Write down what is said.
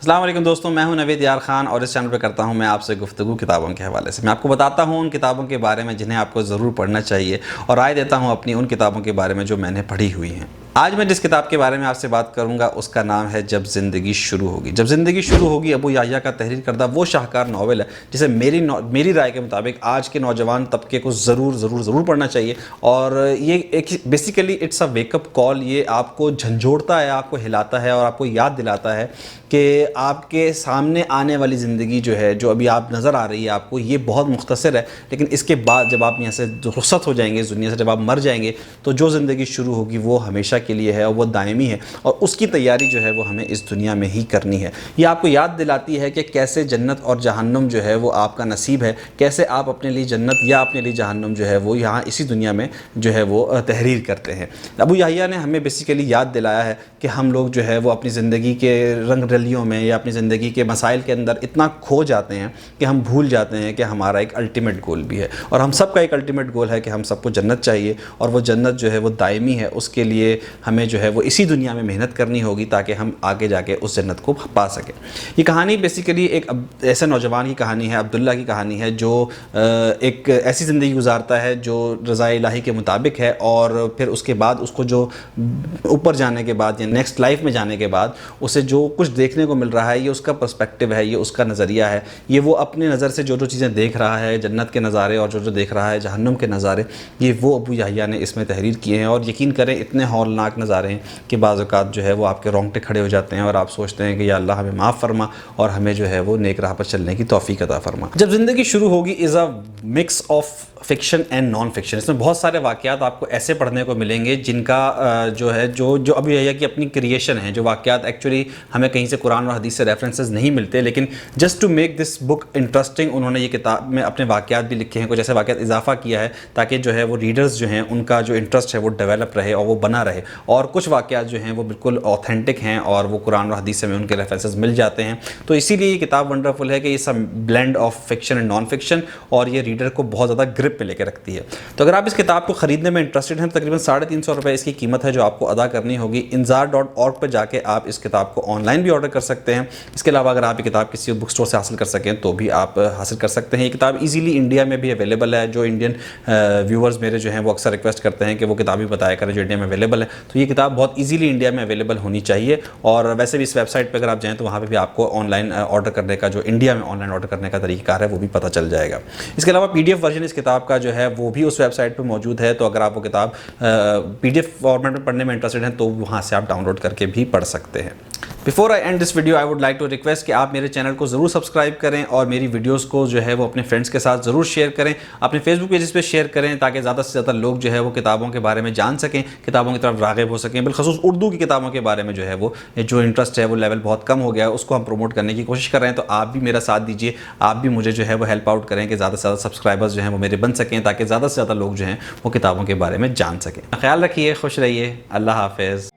अस्सलाम वालेकुम दोस्तों, मैं हूं नवीद यार खान और इस चैनल पे करता हूं मैं आपसे गुफ्तगू किताबों के हवाले से। मैं आपको बताता हूं उन किताबों के बारे में जिन्हें आपको ज़रूर पढ़ना चाहिए और राय देता हूं अपनी उन किताबों के बारे में जो मैंने पढ़ी हुई हैं। आज मैं जिस किताब के बारे में आपसे बात करूंगा उसका नाम है जब ज़िंदगी शुरू होगी। जब ज़िंदगी शुरू होगी अबू याह्या का तहरीर करदा वो शाहकार नावल है जिसे मेरी राय के मुताबिक आज के नौजवान तबके को ज़रूर पढ़ना चाहिए। और ये एक basically it's a wake up call. ये आपको झंझोड़ता है, आपको हिलाता है और आपको याद दिलाता है कि आपके सामने आने वाली ज़िंदगी जो है, जो अभी आप नज़र आ रही है आपको, ये बहुत मुख्तसर है। लेकिन इसके बाद जब आप यहाँ से रुखसत हो जाएंगे इस दुनिया से, जब आप मर जाएंगे, तो जो ज़िंदगी शुरू होगी वो हमेशा के लिए है और वो दायमी है और उसकी तैयारी जो है वो हमें इस दुनिया में ही करनी है। ये आपको याद दिलाती है कि कैसे जन्नत और जहन्नुम जो है वो आपका नसीब है, कैसे आप अपने लिए जन्नत या अपने लिए जहन्नुम जो है वो यहाँ इसी दुनिया में जो है वो तहरीर करते हैं। अबू याह्या ने हमें बेसिकली याद दिलाया है कि हम लोग जो है वो अपनी ज़िंदगी के रंग रलियों में या अपनी ज़िंदगी के मसाइल के अंदर इतना खो जाते हैं कि हम भूल जाते हैं कि हमारा एक अल्टीमेट गोल भी है। और हम सब का एक अल्टीमेट गोल है कि हम सबको जन्नत चाहिए और वो जन्नत जो है वो दायमी है। उसके लिए हमें जो है वो इसी दुनिया में मेहनत करनी होगी ताकि हम आगे जाके उस जन्नत को पा सकें। ये कहानी बेसिकली एक ऐसे नौजवान की कहानी है, अब्दुल्ला की कहानी है, जो एक ऐसी ज़िंदगी गुजारता है जो रज़ा इलाही के मुताबिक है। और फिर उसके बाद उसको जो ऊपर जाने के बाद या नेक्स्ट लाइफ में जाने के बाद उसे जो कुछ देखने को मिल रहा है, ये उसका पर्सपेक्टिव है, ये उसका नज़रिया है। ये वो अपनी नज़र से जो चीज़ें देख रहा है, जन्नत के नज़ारे और जो देख रहा है जहन्नुम के नज़ारे, ये वो अबू याह्या ने इसमें तहरीर किए हैं। और यकीन करें इतने हौलनाक नज़ारे हैं कि बाज़ औक़ात जो है वो आपके रोंगटे खड़े हो जाते हैं और आप सोचते हैं कि या अल्लाह हमें माफ़ फरमा और हमें जो है वो नेक राह पर चलने की तौफ़ीक़ अता फरमा। जब ज़िंदगी शुरू होगी is a mix of fiction and non fiction. इसमें बहुत सारे वाक़यात आपको ऐसे पढ़ने को मिलेंगे जिनका जो है जो अबू याह्या की अपनी क्रिएशन है, जो वाक़यात एक्चुअली हमें कहीं से कुरान और हदीस से रेफरेंसेस नहीं मिलते, लेकिन just to make this book interesting उन्होंने ये किताब में अपने वाक़यात भी लिखे हैं, कुछ ऐसे वाक़यात इजाफा किया है ताकि जो है वो रीडर्स जो हैं उनका जो इंटरेस्ट है वो डेवलप रहे और वो बना रहे। और कुछ वाक़यात जो हैं वो बिल्कुल ऑथेंटिक हैं और वो कुरान और हदीस से में उनके रेफरेंसेस मिल जाते हैं। तो इसीलिए ये किताब वंडरफुल है कि ये सब blend of fiction and non fiction और ये रीडर को बहुत ज़्यादा ग्रिप पे लेकर रखती है। तो अगर आप इस किताब को ख़रीदने में इंटरेस्टेड हैं तो तकरीबन 350 रुपये इसकी कीमत है जो आपको अदा करनी होगी। inzar.org पर जाके आप इस किताब को ऑनलाइन भी ऑर्डर कर सकते हैं। इसके अलावा अगर आप ये किताब किसी बुक स्टोर से हासिल कर सकें तो भी आप हासिल कर सकते हैं। ये किताब इजीली इंडिया में भी अवेलेबल है। जो इंडियन व्यूवर्स मेरे जो हैं वो अक्सर रिक्वेस्ट करते हैं कि वो किताब भी बताया करें जो इंडिया में अवेलेबल है, तो ये किताब बहुत ईजीली इंडिया में अवेलेबल होनी चाहिए। और वैसे भी इस वेबसाइट पर अगर आप जाएँ तो वहाँ पर भी आपको ऑनलाइन ऑर्डर करने का, जो इंडिया में ऑनलाइन ऑर्डर करने का तरीका है वो भी पता चल जाएगा। इसके अलावा PDF वर्जन इस किताब का जो है वो भी उस वेबसाइट पर मौजूद है। तो अगर आप वो किताब PDF फॉर्मेट में पढ़ने में इंटरेस्टेड हैं तो वहाँ से आप डाउनलोड करके भी पढ़ सकते हैं। Before I end this video I would like to request कि आप मेरे चैनल को ज़रूर सब्सक्राइब करें और मेरी वीडियोस को जो है वो अपने फ्रेंड्स के साथ ज़रूर शेयर करें, अपने फेसबुक पेजेस पे शेयर करें ताकि ज़्यादा से ज़्यादा लोग जो है वो किताबों के बारे में जान सकें, किताबों की तरफ राग़िब हो सकें। बिलख़ुसूस उर्दू की किताबों के बारे में जो है वो जो इंटरेस्ट है वो लेवल बहुत कम हो गया है, उसको हम प्रमोट करने की कोशिश कर रहे हैं। तो आप भी मेरा साथ दीजिए, आप भी मुझे जो है वो हेल्प आउट करें कि ज़्यादा से ज़्यादा सब्सक्राइबर्स जो हैं वो मेरे बन सकें ताकि ज़्यादा से ज़्यादा लोग जो हैं वो किताबों के बारे में जान सकें। ख्याल रखिए, खुश रहिए, अल्लाह हाफ़िज़।